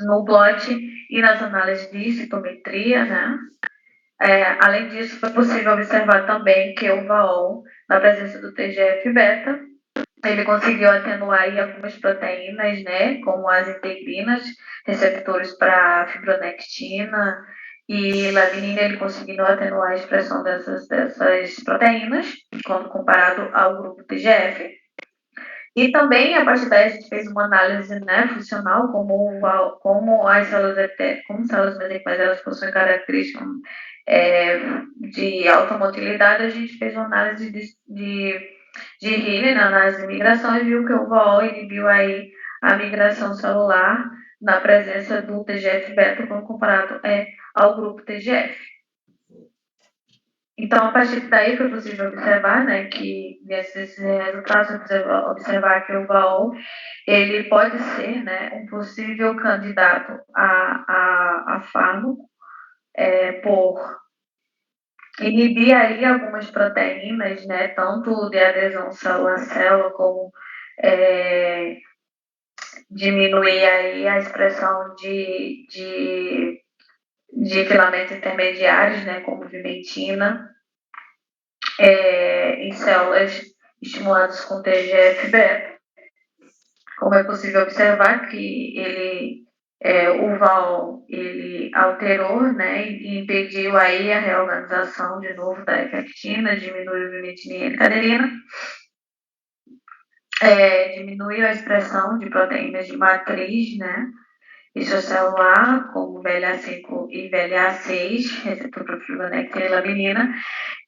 no blot e nas análises de citometria, né? Além disso, foi possível observar também que o VAOL, na presença do TGF-beta, ele conseguiu atenuar aí algumas proteínas, né, como as integrinas, receptores para fibronectina e laminina, ele conseguiu atenuar a expressão dessas proteínas, quando comparado ao grupo TGF. E também, a partir daí, a gente fez uma análise, né, funcional, como as células, como células mesencimais, elas possuem características de alta motilidade. A gente fez uma análise de Healy na análise de migração e viu que o VAOL inibiu aí a migração celular na presença do TGF-beta quando comparado ao grupo TGF. Então, a partir daí foi possível observar, né, que nesses resultados, observar que o VAOL, ele pode ser, né, um possível candidato a fármaco por inibir aí algumas proteínas, né, tanto de adesão célula a célula, como diminuir aí a expressão de filamentos intermediários, né, como vimentina, em células estimuladas com TGF-beta. Como é possível observar que o VAL ele alterou, né, e impediu aí a reorganização de novo da efectina, diminuiu a vimentina e N-caderina, diminuiu a expressão de proteínas de matriz, né, extracelular, como VLA5 e VLA6, receptor para fibronectina e laminina,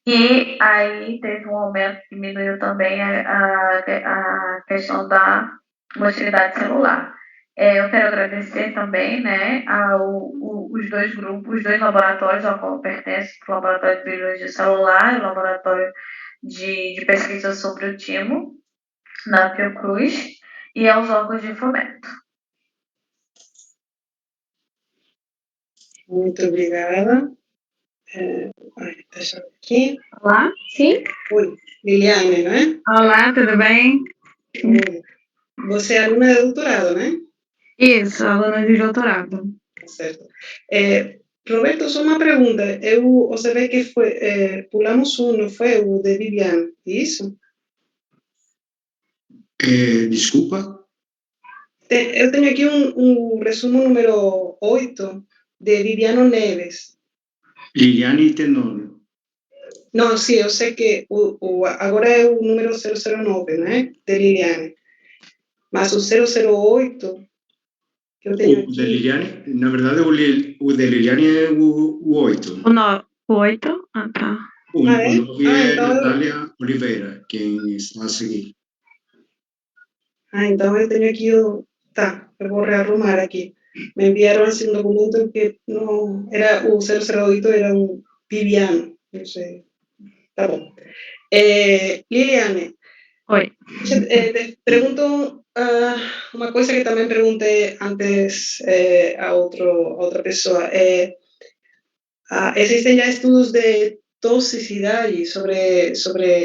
e aí teve um aumento, diminuiu também a questão da motilidade celular. Eu quero agradecer também, né, os dois grupos, os dois laboratórios ao qual pertence, o Laboratório de Biologia Celular e o Laboratório de Pesquisa sobre o Timo, na Fiocruz, e aos órgãos de fomento. Muito obrigada. Deixa eu ver aqui. Olá, sim? Oi, Liliane, não é? Olá, tudo bem? Oi. Você é aluna de doutorado, né? Isso, aluna de doutorado. Certo. Roberto, só uma pergunta. Você vê que pulamos não foi o de Viviane, isso? Desculpa? Eu tenho aqui um resumo número 8 de Viviano Neves. Liliane Tenório. Não, sim, eu sei que agora é o número 009, né? De Liliane. Mas o 008 que eu tenho aqui... O de Liliane, na verdade, o de Liliane é o 8. O 8? Ah, tá. O 9 é então Natália Oliveira, quem está a seguir. Então eu tenho aqui Tá, eu vou rearrumar aqui. Me enviaram assim um documento que não... Era o 008, era um Viviano. Não sei. Tá bom. Liliane. Oi. Te pergunto uma coisa que também perguntei antes a outra pessoa. Existem já estudos de toxicidade sobre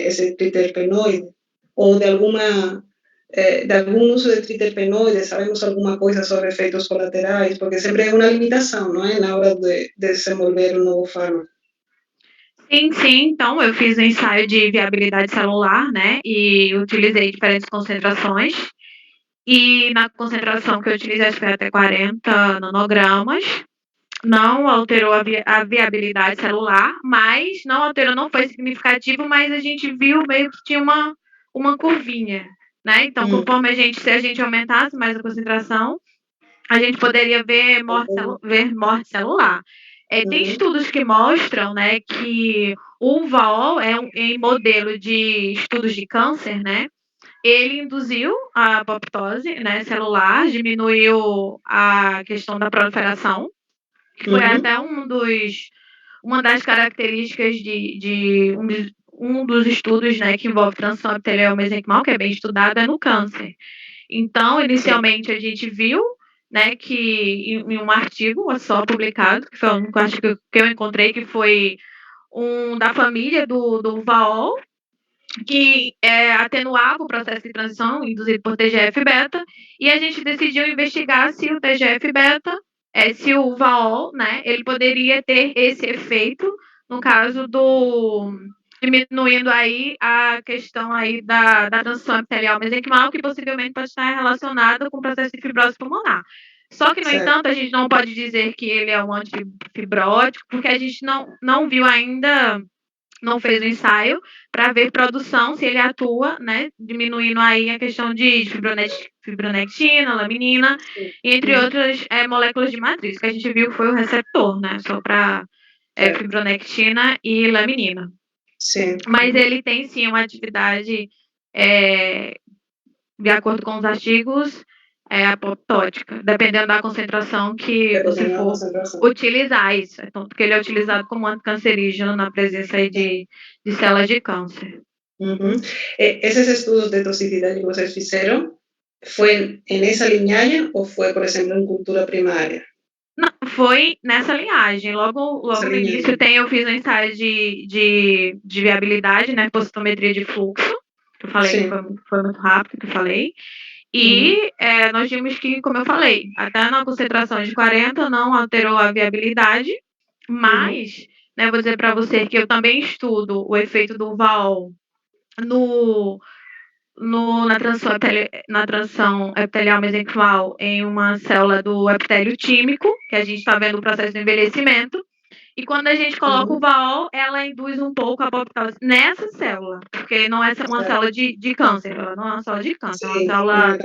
esse triterpenoide ou de algum uso de triterpenoide? Sabemos alguma coisa sobre efeitos colaterais? Porque sempre é uma limitação, não é? Na hora de desenvolver um novo fármaco. Sim. Então, eu fiz um ensaio de viabilidade celular, né? E utilizei diferentes concentrações. E na concentração que eu utilizei, acho que foi até 40 nanogramas, não alterou a viabilidade celular, mas não foi significativo, mas a gente viu meio que tinha uma curvinha, né? Então, conforme se a gente aumentasse mais a concentração, a gente poderia ver morte celular. Tem estudos que mostram, né, que o VAOL em modelo de estudos de câncer, né, ele induziu a apoptose, né, celular, diminuiu a questão da proliferação, que foi até uma das características de um dos estudos, né, que envolve transição epitelial mesenquimal, que é bem estudado, é no câncer. Então, inicialmente, a gente viu, né, que em um artigo só publicado, que foi o único artigo que eu encontrei, que foi da família do VAOL, que atenuava o processo de transição induzido por TGF-beta, e a gente decidiu investigar se o TGF-beta, se o VAOL, né, ele poderia ter esse efeito, no caso diminuindo aí a questão aí da transição epitelial mesenquimal, que possivelmente pode estar relacionada com o processo de fibrose pulmonar. Só que, no entanto, a gente não pode dizer que ele é um antifibrótico, porque a gente não viu ainda, não fez o ensaio para ver produção, se ele atua, né, diminuindo aí a questão de fibronectina, laminina, entre outras moléculas de matriz, que a gente viu foi o receptor, né, só para fibronectina e laminina. Sim. Mas ele tem, sim, uma atividade, de acordo com os artigos, apoptótica, dependendo da concentração que você for utilizar isso. Então, porque ele é utilizado como anticancerígeno na presença aí de células de câncer. Esses estudos de toxicidade que vocês fizeram, foi nessa linhagem ou foi, por exemplo, em cultura primária? Não, foi nessa linhagem. Logo no início eu fiz um ensaio de viabilidade, né, positometria de fluxo, que eu falei que foi muito rápido, que eu falei. E nós vimos que, como eu falei, até na concentração de 40 não alterou a viabilidade, mas, né, vou dizer para você que eu também estudo o efeito do VAOL na transição epitelial mesenquimal em uma célula do epitélio tímico, que a gente está vendo o processo de envelhecimento, e quando a gente coloca o VAOL, ela induz um pouco a apoptose nessa célula, porque não é uma célula de câncer, ela não é uma célula de câncer, é uma célula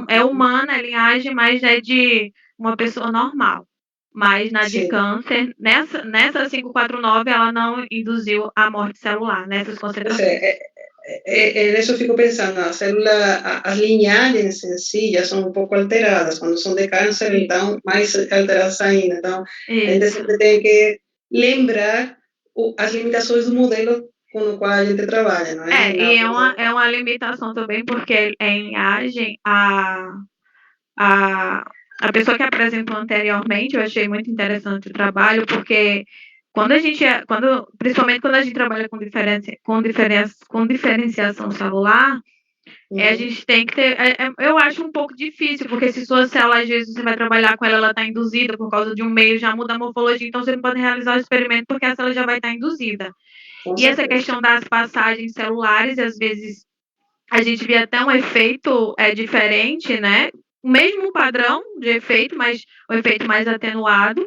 é humana, é linhagem, mas é de uma pessoa normal. Mas na de câncer, nessa 549, ela não induziu a morte celular, nessas concentrações. Nisso eu fico pensando, as linhagens em si já são um pouco alteradas, quando são de câncer, então mais alteradas ainda. Então, a gente sempre tem que lembrar as limitações do modelo com o qual a gente trabalha, não é? E é uma limitação também, porque em linhagem, a pessoa que apresentou anteriormente, eu achei muito interessante o trabalho, porque principalmente quando a gente trabalha com diferenciação celular, a gente tem que ter, eu acho um pouco difícil, porque se sua célula, às vezes, você vai trabalhar com ela está induzida por causa de um meio, já muda a morfologia, então você não pode realizar o experimento porque a célula já vai estar induzida. E essa questão das passagens celulares, às vezes, a gente vê até um efeito diferente, né? O mesmo padrão de efeito, mas o efeito mais atenuado,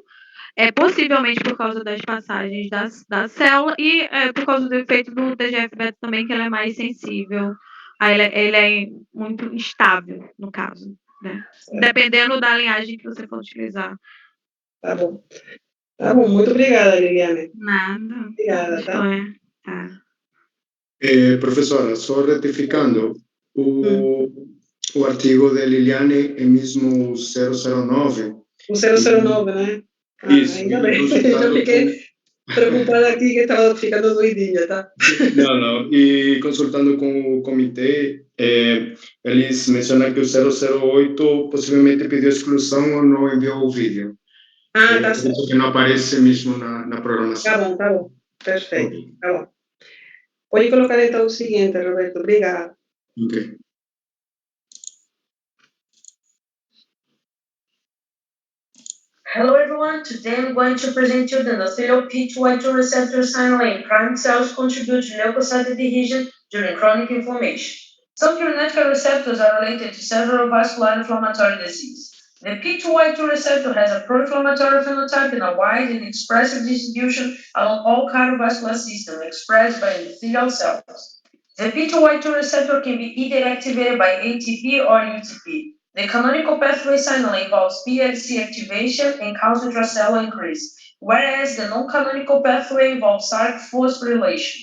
possivelmente por causa das passagens da célula e por causa do efeito do TGF-beta também, que ele é mais sensível. Ele é muito instável, no caso, né? Dependendo da linhagem que você for utilizar. Tá bom. Tá bom, muito obrigada, Liliane. Nada. Obrigada, tá? Tá. Professora, só retificando, o artigo de Liliane é mesmo 009. O 009, né? Isso. Ainda bem. Eu fiquei preocupada aqui que estava ficando doidinha, tá? Não. E consultando com o comitê, eles mencionam que o 008 possivelmente pediu exclusão ou não enviou o vídeo. Tá certo. Porque não aparece mesmo na programação. Tá bom. Perfeito. Okay. Tá bom. Pode colocar então o seguinte, Roberto. Obrigada. Ok. Hello everyone, today I'm going to present you the endothelial P2Y2 receptor signaling prime cells contribute to leukocyte adhesion during chronic inflammation. Some pyrinotic receptors are related to several vascular inflammatory disease. The P2Y2 receptor has a pro-inflammatory phenotype in a wide and expressive distribution along all cardiovascular systems expressed by endothelial cells. The P2Y2 receptor can be either activated by ATP or UTP. The canonical pathway signaling involves PLC activation and causes intracellular increase, whereas the non-canonical pathway involves Src phosphorylation.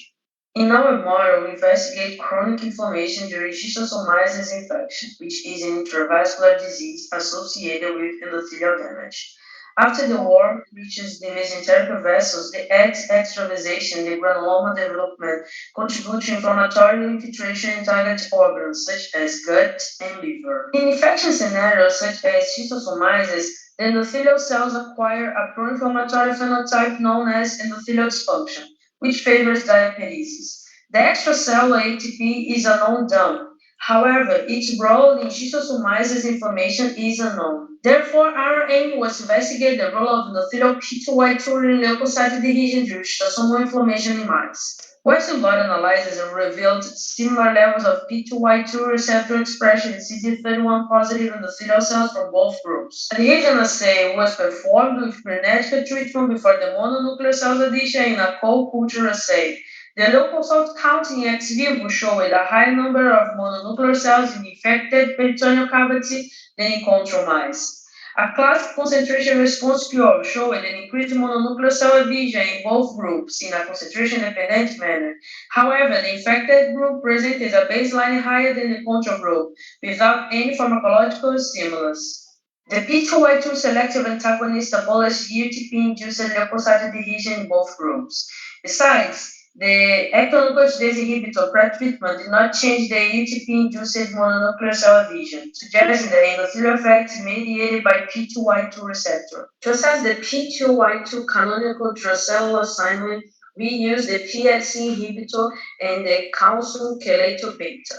In our model, we investigate chronic inflammation during schistosomiasis infection, which is an intravascular disease associated with endothelial damage. After the war reaches the mesenteric vessels, the extravasation, the granuloma development contribute to inflammatory infiltration in target organs such as gut and liver. In infection scenarios such as schistosomiasis, the endothelial cells acquire a pro-inflammatory phenotype known as endothelial dysfunction, which favors diaperesis. The extracellular ATP is a known term. However, its role in schistosomiasis inflammation is unknown. Therefore, our aim was to investigate the role of endothelial P2Y2 in leukocyte adhesion during schistosomal inflammation in mice. Western blot analysis revealed similar levels of P2Y2 receptor expression in CD31 positive endothelial cells from both groups. Adhesion assay was performed with prenetica treatment before the mononuclear cells adhesion in a co-culture assay. The leukocyte counting ex vivo showed a higher number of mononuclear cells in infected peritoneal cavity than in control mice. A classic concentration response curve showed an increased mononuclear cell adhesion in both groups in a concentration-dependent manner. However, the infected group presented a baseline higher than the control group, without any pharmacological stimulus. The P2Y2 selective antagonist abolished UTP-induced leukocyte adhesion in both groups. Besides, the ectonucleosidase inhibitor pretreatment did not change the UTP-induced mononuclear cell adhesion, suggesting the endothelial effect mediated by P2Y2 receptor. To assess the P2Y2 canonical intracellular signaling, we use the PSC inhibitor and the calcium chelator beta.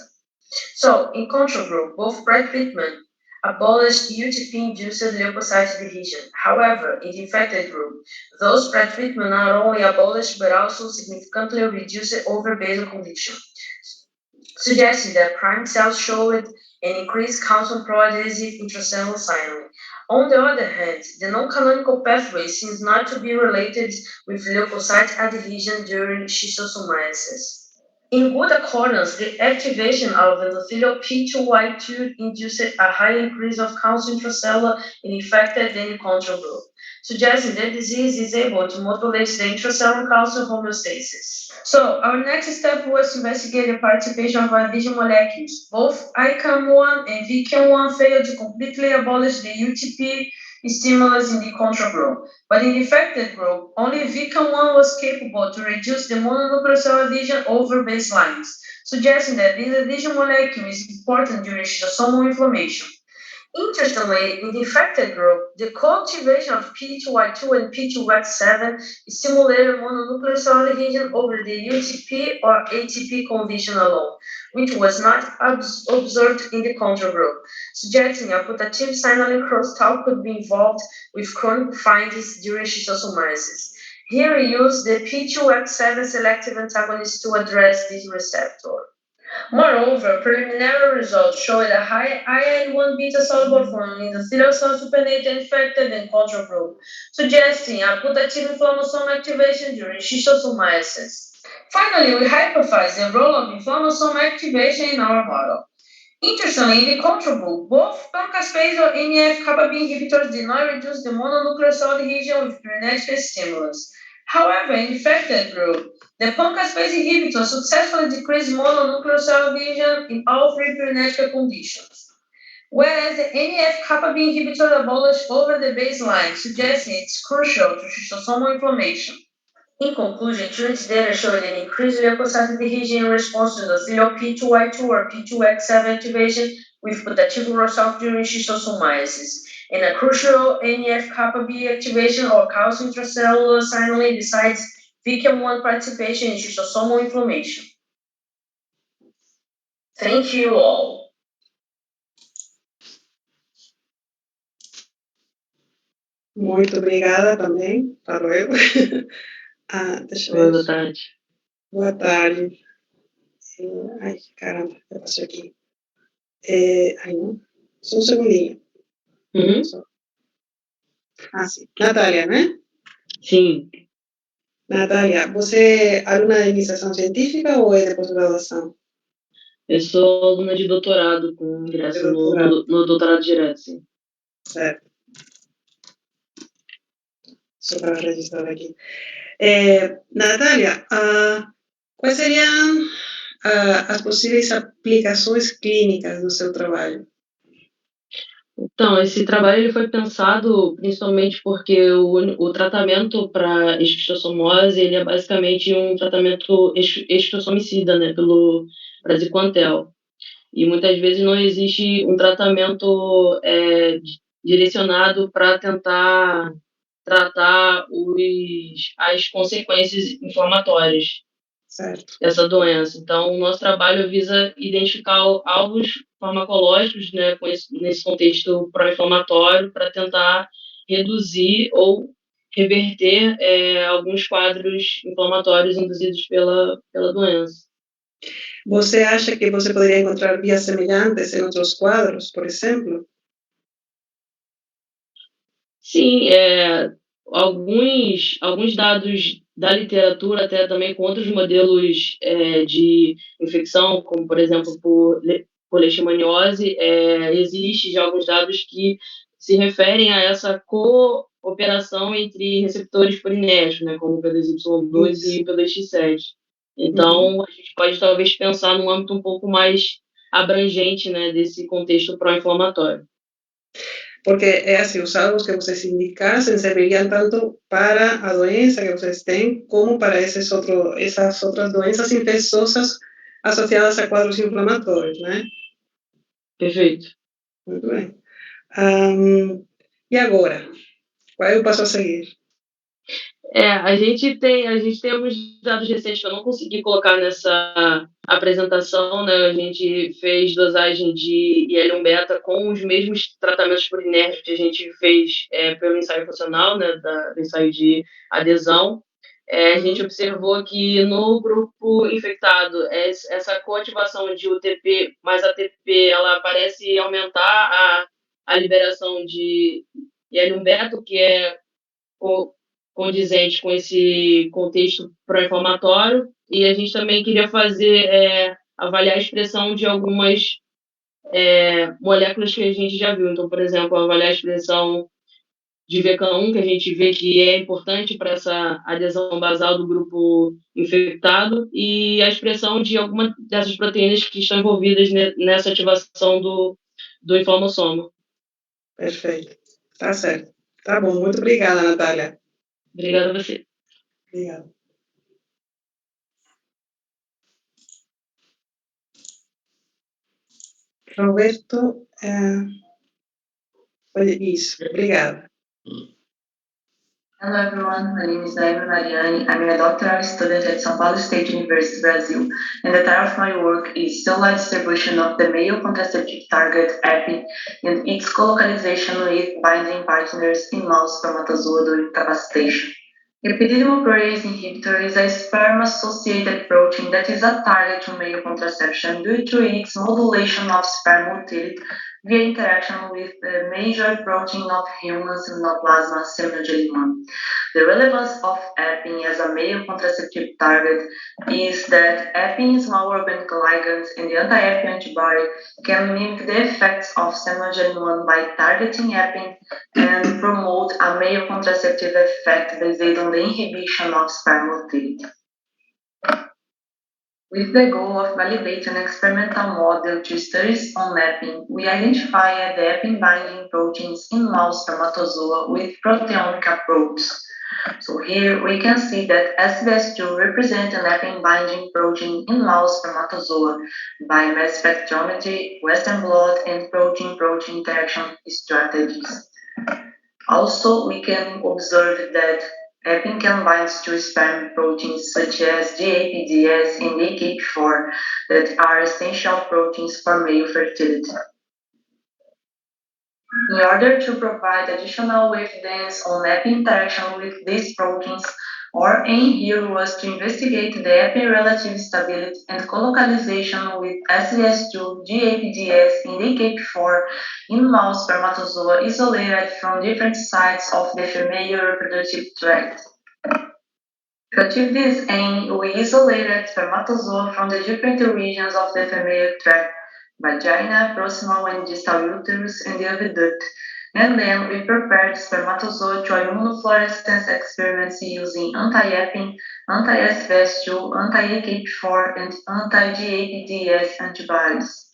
So, in control group, both pretreatment abolished UTP-induced leukocyte adhesion. However, in the infected group, those pretreatment not only abolished but also significantly reduced over basal condition, suggesting that prime cells showed an increased calcium pro-adhesive intracellular signaling. On the other hand, the non-canonical pathway seems not to be related with leukocyte adhesion during schistosomiasis. In good accordance, the activation of endothelial P2Y2 induced a high increase of calcium intracellular in infected than in control group, suggesting that disease is able to modulate the intracellular calcium homeostasis. So, our next step was to investigate the participation of adhesion molecules. Both ICAM1 and VCAM1 failed to completely abolish the UTP stimulus in the control group. But in the infected group, only VCAM1 was capable to reduce the mononuclear cell adhesion over baselines, suggesting that this adhesion molecule is important during schistosomal inflammation. Interestingly, in the infected group, the co-activation of P2Y2 and P2X7 stimulated mononuclear cell adhesion over the UTP or ATP condition alone, which was not observed in the control group, suggesting a putative signaling crosstalk could be involved with chronic findings during schistosomiasis. Here we use the P2X7 selective antagonist to address this receptor. Moreover, preliminary results showed a high IL-1 beta soluble form in the endothelial cells supinate infected and control group, suggesting a putative inflammasome activation during schistosomiasis. Finally, we hypothesized the role of inflammasome activation in our model. Interestingly, in the control group, both pan-caspase or NF-kappa B inhibitors did not reduce the mononuclear cell adhesion with prenetica stimulus. However, in the infected group, the pan-caspase inhibitor successfully decreased mononuclear cell adhesion in all three prenetica conditions, whereas the NF-kappa B inhibitor abolished over the baseline, suggesting it's crucial to schistosomal inflammation. In conclusion, Trinity data showed an increased leukocyte adhesion in response to endothelial P2Y2 or P2X7 activation with putative crosstalk during schistosomiasis, and a crucial NF-kappa B activation or calcium intracellular signaling besides VCAM1 participation in schistosomal inflammation. Thank you all. Muito obrigada também, falo eu. Deixa eu ver. Boa tarde. Boa tarde. Ai, caramba, já passou aqui. Ai, não. Só um segundinho. Uhum. Sim. Natália, né? Sim. Natália, você é aluna de iniciação científica ou é de pós-graduação? Eu sou aluna de doutorado, com ingresso no doutorado direto, sim. Certo. Só para registrar aqui. Natália, quais seriam as possíveis aplicações clínicas do seu trabalho? Então, esse trabalho ele foi pensado principalmente porque o tratamento para esquistossomose ele é basicamente um tratamento esquistossomicida, né, pelo praziquantel. E muitas vezes não existe um tratamento direcionado para tentar tratar as consequências inflamatórias. essa doença. Então, o nosso trabalho visa identificar alvos farmacológicos, né, nesse contexto pró-inflamatório, para tentar reduzir ou reverter alguns quadros inflamatórios induzidos pela doença. Você acha que você poderia encontrar vias semelhantes em outros quadros, por exemplo? Sim, alguns dados da literatura, até também com outros modelos de infecção, como, por exemplo, por leishmaniose, existe já alguns dados que se referem a essa cooperação entre receptores purinérgicos, né, como o PDY2 e o PDX7. Então, a gente pode talvez pensar num âmbito um pouco mais abrangente, né, desse contexto pró-inflamatório. Porque é assim, os alvos que vocês indicassem serviriam tanto para a doença que vocês têm, como para essas outras doenças infecciosas associadas a quadros inflamatórios, né? Perfeito. Muito bem. E agora? Qual é o passo a seguir? A gente tem alguns dados recentes que eu não consegui colocar nessa apresentação, né? A gente fez dosagem de IL-1 beta com os mesmos tratamentos purinérgicos que a gente fez pelo ensaio funcional, né? Do ensaio de adesão. A gente observou que no grupo infectado, essa coativação de UTP mais ATP, ela parece aumentar a liberação de IL-1 beta, que é condizente com esse contexto pró-inflamatório, e a gente também queria avaliar a expressão de algumas moléculas que a gente já viu. Então, por exemplo, avaliar a expressão de VCAM1, que a gente vê que é importante para essa adesão basal do grupo infectado, e a expressão de alguma dessas proteínas que estão envolvidas nessa ativação do inflamassoma. Perfeito. Tá certo. Tá bom. Muito obrigada, Natália. Obrigada a você. Obrigada. Roberto, isso. Obrigada. Hello everyone, my name is Naima Mariani. I'm a doctoral student at São Paulo State University, Brazil, and the title of my work is Cell line distribution of the male contraceptive target EPI and its colocalization with binding partners in mouse spermatozoa during capacitation. Epididymoprotease inhibitor is a sperm-associated protein that is a target to male contraception due to its modulation of sperm motility via interaction with the major protein of human seminoplasma, Seminogen-1. The relevance of EPIN as a male contraceptive target is that EPIN small organic ligands and the anti-EPIN antibody can mimic the effects of Seminogen-1 by targeting EPIN and promote a male contraceptive effect based on the inhibition of sperm motility. With the goal of validating an experimental model to studies on EPIN, we identified the EPIN binding proteins in mouse spermatozoa with proteomic approach. So here we can see that SBS2 represents an EPIN binding protein in mouse spermatozoa by mass spectrometry, Western blot, and protein-protein interaction strategies. Also, we can observe that EPIN can bind to sperm proteins such as GAPDS and AKP4 that are essential proteins for male fertility. In order to provide additional evidence on EPIN interaction with these proteins, our aim here was to investigate the EPIN relative stability and colocalization with SBS2, GAPDS, and AKP4 in mouse spermatozoa isolated from different sites of the female reproductive tract. To achieve this aim, we isolated spermatozoa from the different regions of the female tract, vagina, proximal and distal uterus, and the oviduct. And then we prepared spermatozoa to immunofluorescence experiments using anti-EPIN, anti-SBS2, anti-AKP4, and anti-GAPDS antibodies.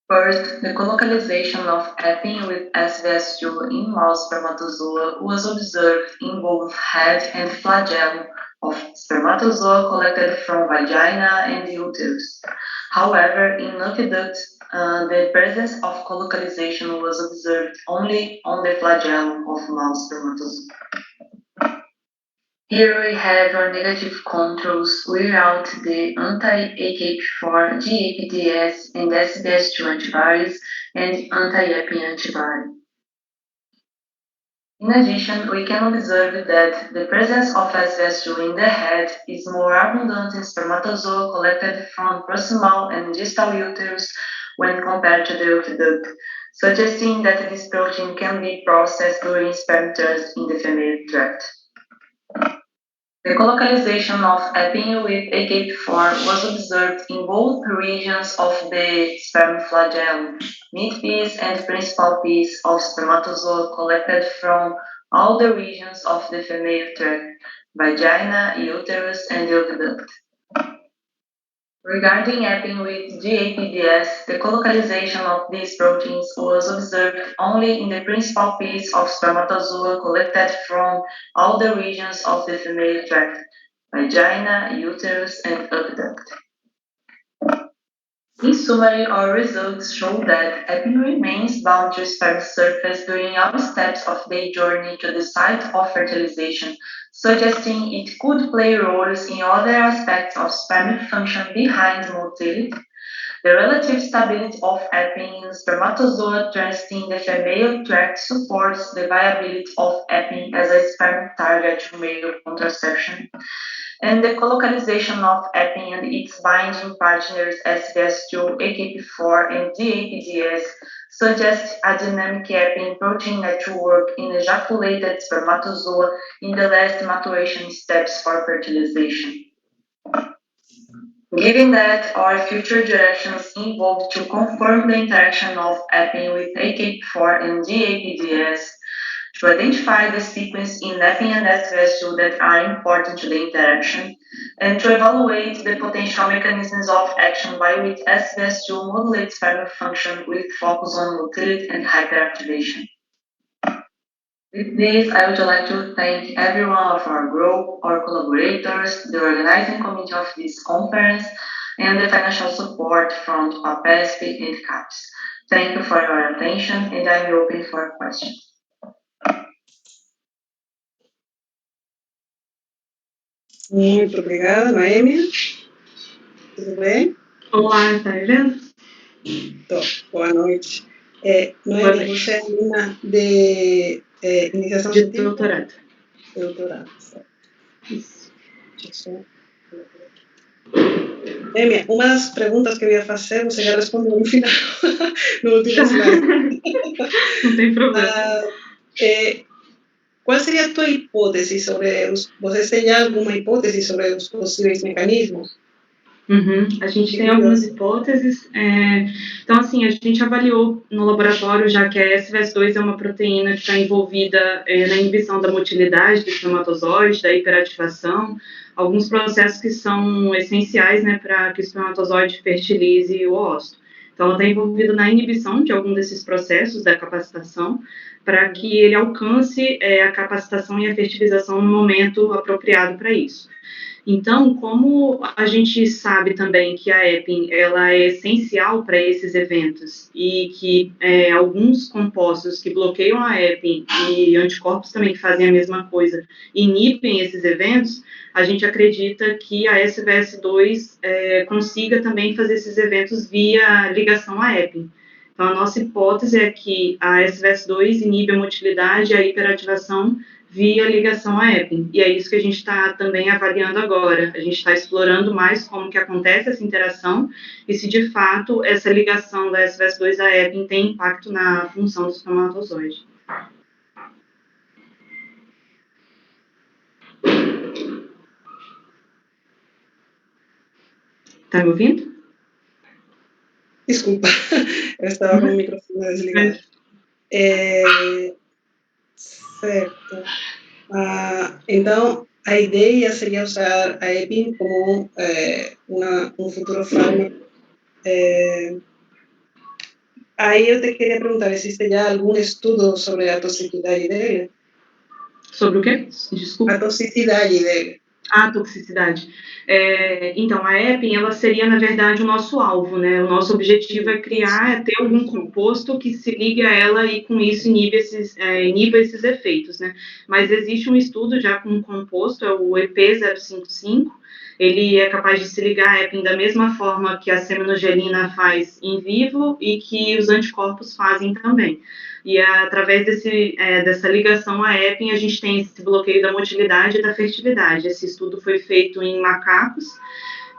First, the colocalization of EPIN with SBS2 in mouse spermatozoa was observed in both head and flagellum of spermatozoa collected from vagina and uterus. However, in oviduct, the presence of colocalization was observed only on the flagellum of mouse spermatozoa. Here we have our negative controls without the anti-AKP4, GAPDS, and SBS2 antibodies, and anti-EPI antibody. In addition, we can observe that the presence of SBS2 in the head is more abundant in spermatozoa collected from proximal and distal uterus when compared to the aqueduct, suggesting that this protein can be processed during sperm turns in the female tract. The colocalization of EPI with AKP4 was observed in both regions of the sperm flagellum, mid-piece and principal piece of spermatozoa collected from all the regions of the female tract, vagina, uterus, and aqueduct. Regarding EPI with GAPDS, the colocalization of these proteins was observed only in the principal piece of spermatozoa collected from all the regions of the female tract, vagina, uterus, and aqueduct. In summary, our results show that EPI remains bound to sperm surface during all steps of their journey to the site of fertilization, suggesting it could play roles in other aspects of sperm function behind motility. The relative stability of EPI in spermatozoa transiting the female tract supports the viability of EPI as a sperm target to male contraception. And the colocalization of EPI and its binding partners SBS2, AKP4, and GAPDS suggests a dynamic EPI protein network in ejaculated spermatozoa in the last maturation steps for fertilization. Given that our future directions involve to confirm the interaction of EPI with AKP4 and GAPDS, to identify the sequence in EPI and SBS2 that are important to the interaction, and to evaluate the potential mechanisms of action by which SBS2 modulates sperm function with focus on motility and hyperactivation. With this, I would like to thank everyone of our group, our collaborators, the organizing committee of this conference, and the financial support from FAPESP and CAPES. Thank you for your attention, and I'm open for questions. Muito obrigada, Noêmia. Tudo bem? Olá, tá me vendo? Tô. Boa noite. Boa Noêmia, noite. você é aluna de iniciação De científica? doutorado. Doutorado, certo. Isso. Deixa eu só... Noêmia, uma das perguntas que eu ia fazer, você já respondeu no final, no último slide. Não tem problema. Qual seria a tua hipótese sobre vocês têm já alguma hipótese sobre os possíveis mecanismos? A gente tem algumas hipóteses. Então, assim, a gente avaliou no laboratório, já que a SVS2 é uma proteína que está envolvida na inibição da motilidade do espermatozoide, da hiperativação, alguns processos que são essenciais, né, para que o espermatozoide fertilize o óvulo. Então, ela está envolvida na inibição de algum desses processos da capacitação, para que ele alcance a capacitação e a fertilização no momento apropriado para isso. Então, como a gente sabe também que a EPI ela é essencial para esses eventos e que alguns compostos que bloqueiam a EPI e anticorpos também que fazem a mesma coisa inibem esses eventos, a gente acredita que a SVS2 consiga também fazer esses eventos via ligação à EPI. Então, a nossa hipótese é que a SVS2 inibe a motilidade e a hiperativação via ligação à EPI. E é isso que a gente está também avaliando agora. A gente está explorando mais como que acontece essa interação e se, de fato, essa ligação da SVS2 à EPI tem impacto na função do espermatozoide. Está me ouvindo? Desculpa, eu estava com o microfone desligado. Certo. Então, a ideia seria usar a EPI como um futuro fármaco. Aí eu te queria perguntar, existe já algum estudo sobre a toxicidade dele? Sobre o quê? Desculpa. A toxicidade dele. A toxicidade. Então, a EPIN, ela seria, na verdade, o nosso alvo, né? O nosso objetivo é ter algum composto que se ligue a ela e, com isso, iniba esses efeitos, né? Mas existe um estudo já com um composto, é o EP055, ele é capaz de se ligar à EPIN da mesma forma que a seminogelina faz em vivo e que os anticorpos fazem também. E através dessa ligação à EPIN, a gente tem esse bloqueio da motilidade e da fertilidade. Esse estudo foi feito em macacos,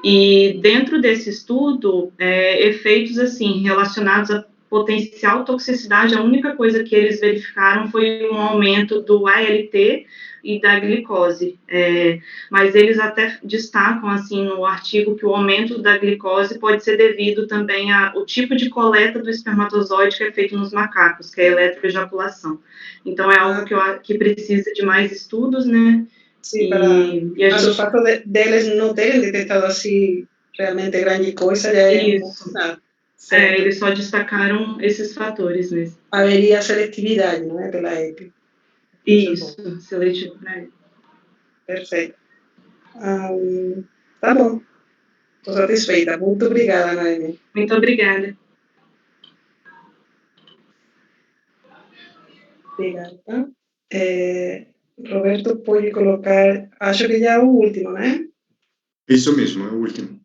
e dentro desse estudo, efeitos assim relacionados a potencial toxicidade, a única coisa que eles verificaram foi um aumento do ALT e da glicose. Mas eles até destacam assim no artigo que o aumento da glicose pode ser devido também ao tipo de coleta do espermatozoide que é feito nos macacos, que é a eletroejaculação. Então é algo que precisa de mais estudos, né? Sim, mas o fato deles não terem detectado assim realmente grande coisa já é muito nada. Eles só destacaram esses fatores mesmo. Haveria seletividade, não é, pela EPI. Isso, seletivo para EPI. Perfeito. Tá bom. Estou satisfeita. Muito obrigada, Noemi. Muito obrigada. Obrigada. Roberto pode colocar, acho que já é o último, né? Isso mesmo, é o último.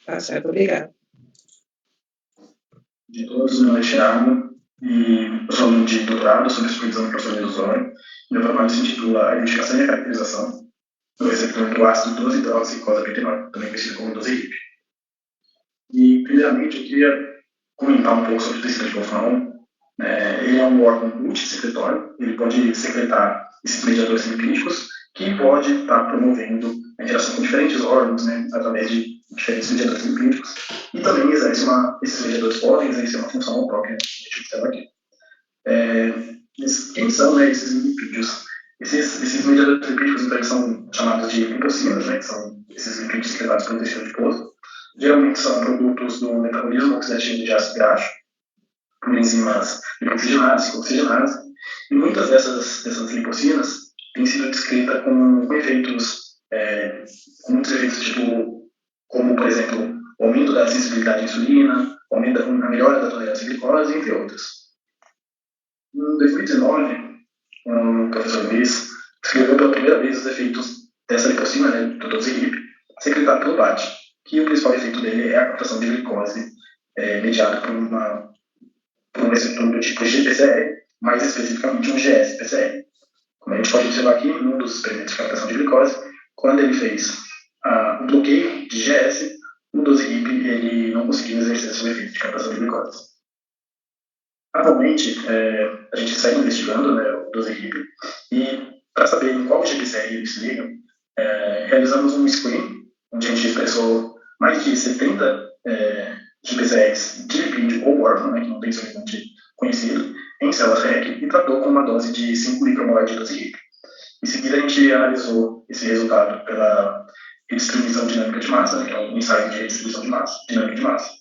Tá certo, obrigado. De todos, meu nome é Thiago, e eu sou aluno de doutorado sobre supervisão do professor Eusório. Meu trabalho se intitula A Identificação e a Caracterização do receptor do ácido 12-hidroxicosapentaenol, também conhecido como 12-HIP. E, primeiramente, eu queria comentar um pouco sobre o tecido de Wolfram. Ele é um órgão multissecretório, ele pode secretar esses mediadores lipídicos, que pode estar promovendo a interação com diferentes órgãos, né, através de diferentes mediadores lipídicos, e também esses mediadores podem exercer uma função própria, que a gente observa aqui. Quem são, né, esses lipídios? Esses mediadores lipídicos então, são chamados de lipocinas, né, que são esses lipídios secretados pelo tecido adiposo. Geralmente são produtos do metabolismo oxidativo de ácido graxo, por enzimas lipoxigenase, ciclooxigenase, e muitas dessas lipocinas têm sido descritas com muitos efeitos tipo, como, por exemplo, o aumento da sensibilidade à insulina, a melhora da tolerância à glicose, entre outros. Em 2019, o professor Luiz descreveu pela primeira vez os efeitos dessa lipocina, né, do 12-HIP, secretada pelo BAT, que o principal efeito dele é a captação de glicose mediada por um receptor do tipo GPCR, mais especificamente um GS-PCR. Como a gente pode observar aqui, num dos experimentos de captação de glicose, quando ele fez o bloqueio de GS, o 12-HIP ele não conseguiu exercer seu efeito de captação de glicose. Atualmente, a gente segue investigando, né, o 12-HIP, e para saber em qual GPCR eles se ligam, realizamos um screen, onde a gente expressou mais de 70 GPCRs de lipídio ou órfão, né, que não tem solvente conhecido, em células REC, e tratou com uma dose de 5 micromolar de 12-HIP. Em seguida, a gente analisou esse resultado pela redistribuição dinâmica de massa, né, que é um ensaio de redistribuição de massa, dinâmica de massa.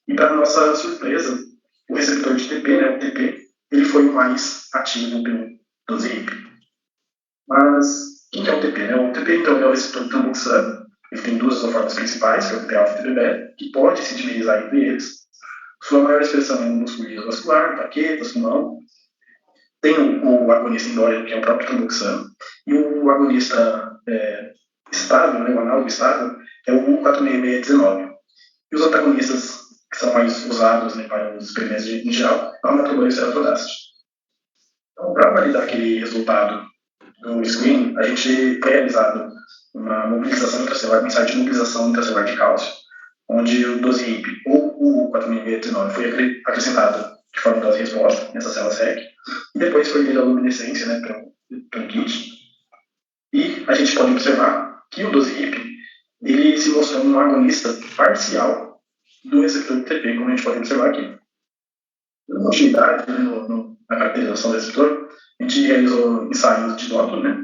E, para nossa surpresa, o receptor de TP, né, o TP, ele foi o mais ativo pelo 12-HIP. Mas, quem é o TP? Né? O TP, então, é o receptor tamboxano. Ele tem duas formas principais, que é o TP alfa e o TP beta, que pode se dimerizar entre eles. Sua maior expressão é no músculo vascular, baquetas, pulmão. Tem o agonista endógeno, que é o próprio tamboxano. E o agonista estável, né, o análogo estável, é o U46619. E os antagonistas que são mais usados, né, para os experimentos em geral, é o natriureto e o ceratodacite. Então, para validar aquele resultado do screen, a gente foi realizado uma mobilização intracelular, um ensaio de mobilização intracelular de cálcio, onde o 12-HIP ou o 4.619 foi acrescentado de forma dose-resposta nessas células REC, e depois foi feita a luminescência, né, pelo kit, e a gente pode observar que o 12-HIP ele se mostrou um agonista parcial do receptor do TP, como a gente pode observar aqui. Na continuidade, né, na caracterização do receptor, a gente realizou ensaios de Doppler, né,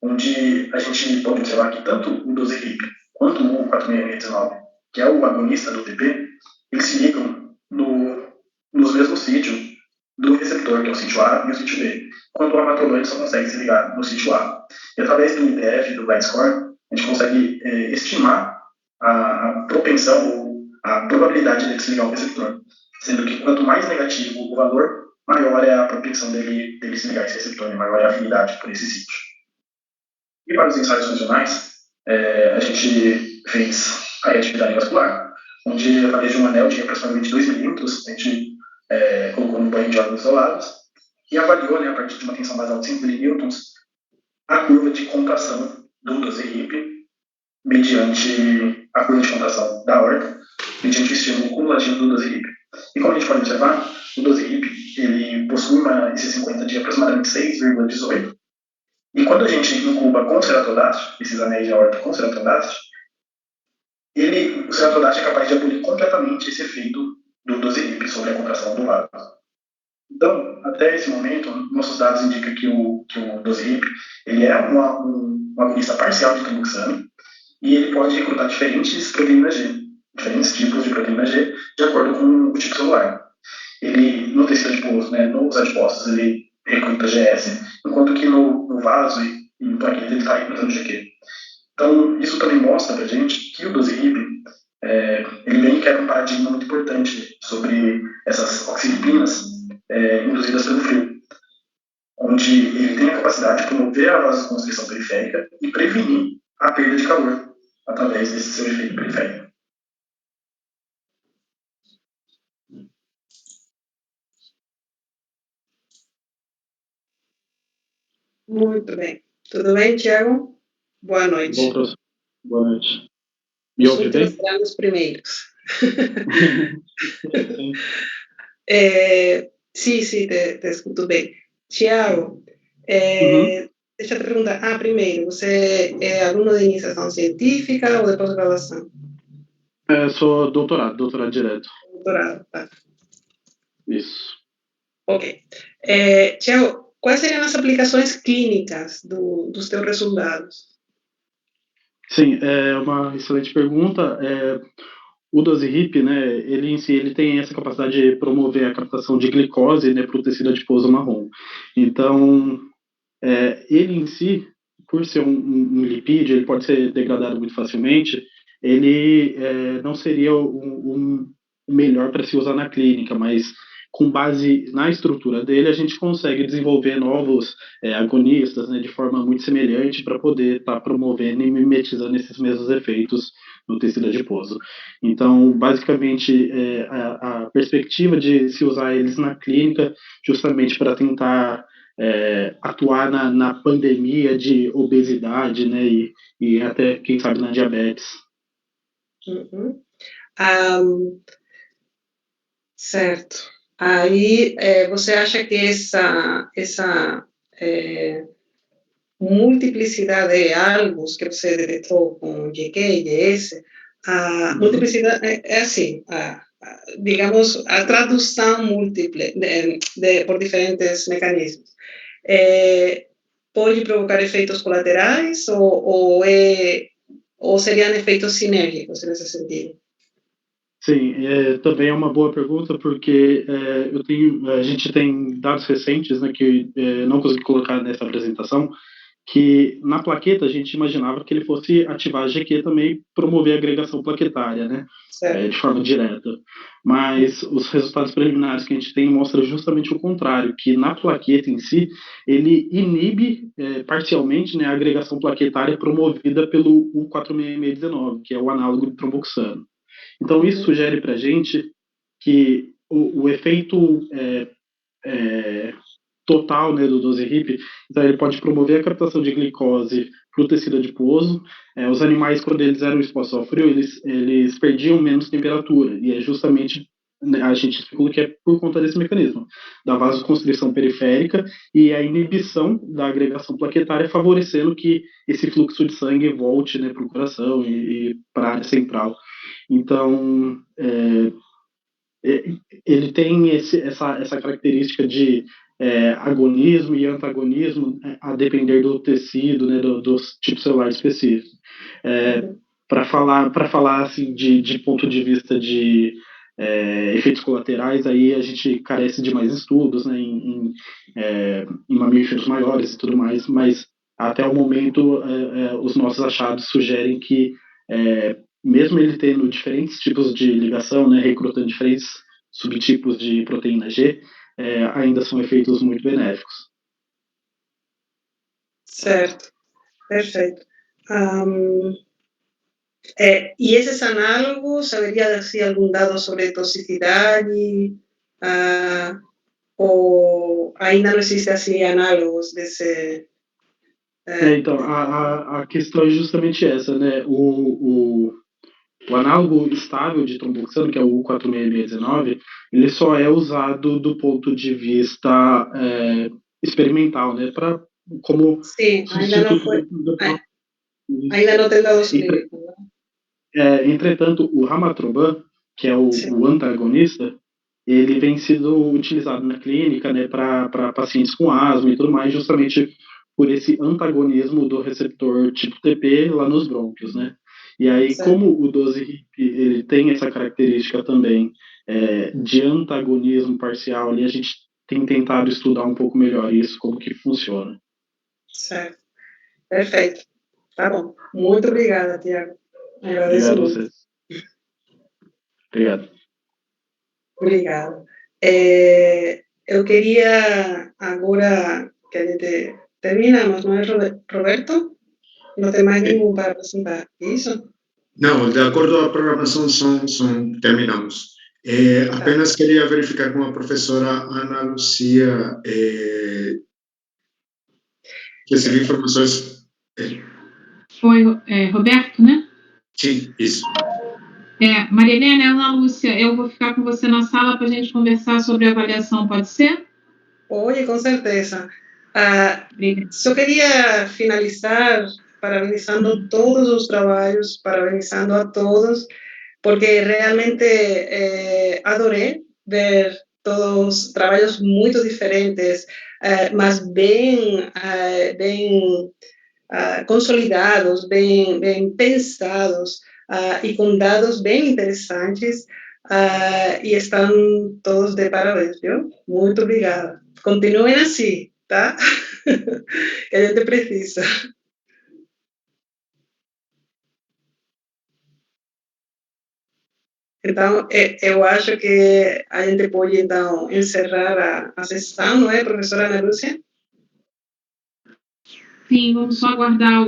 onde a gente pode observar que tanto o 12-HIP quanto o 4.619, que é o agonista do TP, eles se ligam nos mesmos sítios do receptor, que é o sítio A e o sítio B, enquanto o amatrolante só consegue se ligar no sítio A. E através do IDF, do Blind Score, a gente consegue estimar a propensão ou a probabilidade dele se ligar ao receptor, sendo que quanto mais negativo o valor, maior é a propensão dele se ligar a esse receptor, e maior é a afinidade por esse sítio. E para os ensaios funcionais, a gente fez a reatividade vascular, onde através de um anel de aproximadamente 2 milímetros, a gente colocou um banho de órgãos isolados e avaliou, né, a partir de uma tensão basal de 5 milínewtons, a curva de contração do 12 HIP mediante a curva de contração da aorta, mediante o estímulo cumulativo do 12 HIP. E como a gente pode observar, o 12 HIP ele possui uma IC50 de aproximadamente 6,18, e quando a gente incuba com ceratodáctilo, esses anéis de aorta com ceratodáctilo, o ceratodáctilo é capaz de abolir completamente esse efeito do 12 HIP sobre a contração do vaso. Então, até esse momento, nossos dados indicam que o 12 HIP ele é um agonista parcial de tromboxano, e ele pode recrutar diferentes proteínas G, diferentes tipos de proteína G, de acordo com o tipo celular. Ele, no tecido adiposo, né, nos adipócitos, ele recruta GS, enquanto que no vaso e no plaqueta ele está recrutando GQ. Então, isso também mostra para a gente que o 12 HIP ele vem quebra um paradigma muito importante sobre essas oxilipinas induzidas pelo frio, onde ele tem a capacidade de promover a vasoconstrição periférica e prevenir a perda de calor através desse seu efeito periférico. Muito bem. Tudo bem, Tiago? Boa noite. Bom, professor. Boa noite. Me ouve bem? Serão os primeiros. Sim, te escuto bem. Tiago, deixa eu te perguntar. Primeiro, você é aluno de iniciação científica ou de pós-graduação? Sou doutorado direto. Doutorado, tá. Isso. Ok. Tiago, quais seriam as aplicações clínicas dos teus resultados? Sim, é uma excelente pergunta. O 12 HIP, né, ele em si ele tem essa capacidade de promover a captação de glicose, né, para o tecido adiposo marrom. Então, ele em si, por ser um lipídio, ele pode ser degradado muito facilmente. Ele não seria o melhor para se usar na clínica, mas com base na estrutura dele, a gente consegue desenvolver novos agonistas, né, de forma muito semelhante para poder estar promovendo e mimetizando esses mesmos efeitos no tecido adiposo. Então, basicamente, a perspectiva de se usar eles na clínica, justamente para tentar atuar na pandemia de obesidade, né, e até, quem sabe, na diabetes. Uhum. Certo. Aí, você acha que essa multiplicidade de algos que você detectou com GQ e GS, a multiplicidade é assim, digamos, a tradução múltiple por diferentes mecanismos. Pode provocar efeitos colaterais ou seriam efeitos sinérgicos nesse sentido? Sim, também é uma boa pergunta, porque a gente tem dados recentes, né, que não consegui colocar nessa apresentação, que na plaqueta a gente imaginava que ele fosse ativar a GQ também e promover a agregação plaquetária, né, de forma direta. Mas os resultados preliminares que a gente tem mostram justamente o contrário, que na plaqueta em si, ele inibe parcialmente, né, a agregação plaquetária promovida pelo U46619, que é o análogo do tromboxano. Então, isso sugere para a gente que o efeito total, né, do 12 HIP, então ele pode promover a captação de glicose para o tecido adiposo. Os animais, quando eles eram expostos ao frio, eles perdiam menos temperatura, e é justamente, a gente especula que é por conta desse mecanismo, da vasoconstrição periférica e a inibição da agregação plaquetária, favorecendo que esse fluxo de sangue volte, né, para o coração e para a área central. Então, ele tem essa característica de agonismo e antagonismo, a depender do tecido, né, do tipo celular específico. Para falar assim, de ponto de vista de efeitos colaterais, aí a gente carece de mais estudos, né, em mamíferos maiores e tudo mais, mas até o momento, os nossos achados sugerem que, mesmo ele tendo diferentes tipos de ligação, né, recrutando diferentes subtipos de proteína G, ainda são efeitos muito benéficos. Certo, perfeito. E esses análogos, haveria assim, algum dado sobre toxicidade? Ou ainda não existe assim análogos desse? Então, a questão é justamente essa, né? O análogo estável de tromboxano, que é o U46619, ele só é usado do ponto de vista experimental, né? Como Sim, ainda não substituto foi, do próprio. ainda não tem dados clínicos, né? Entretanto, o ramatroban, que é Sim, o antagonista, ele vem sendo utilizado na clínica, né, para pacientes com asma e tudo mais, justamente por esse antagonismo do receptor tipo TP lá nos brônquios, né? E aí, certo. como o 12-HIP ele tem essa característica também de antagonismo parcial, ali a gente tem tentado estudar um pouco melhor isso, como que funciona. Certo, perfeito. Tá bom. Muito obrigada, Tiago. Agradeço Obrigado a muito. vocês. Obrigado. Obrigada. Eu queria agora que a gente terminamos, não é, Roberto? Não tem mais nenhum para apresentar, isso? Não, de acordo com a programação, terminamos. Apenas queria verificar com a professora Ana Lucia, recebi informações. Foi Roberto, né? Sim, isso. Maria Helena, Ana Lúcia, eu vou ficar com você na sala para a gente conversar sobre a avaliação, pode ser? Pode, com certeza. Só queria finalizar parabenizando todos os trabalhos, parabenizando a todos, porque realmente adorei ver todos trabalhos muito diferentes, mas bem, consolidados, bem pensados, e com dados bem interessantes, e estão todos de parabéns, viu? Muito obrigada. Continuem assim, tá? Que a gente precisa. Então, eu acho que a gente pode, então, encerrar a sessão, não é, professora Ana Lúcia? Sim, vamos só aguardar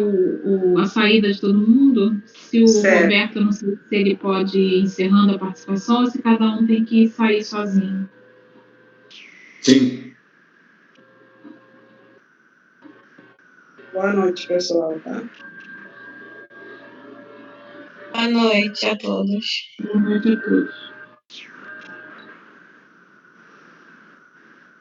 a saída de todo mundo. Se o Roberto, não sei se ele pode ir encerrando a participação ou se cada um tem que sair sozinho. Sim. Boa noite, pessoal, tá? Boa noite a todos. Boa noite a todos.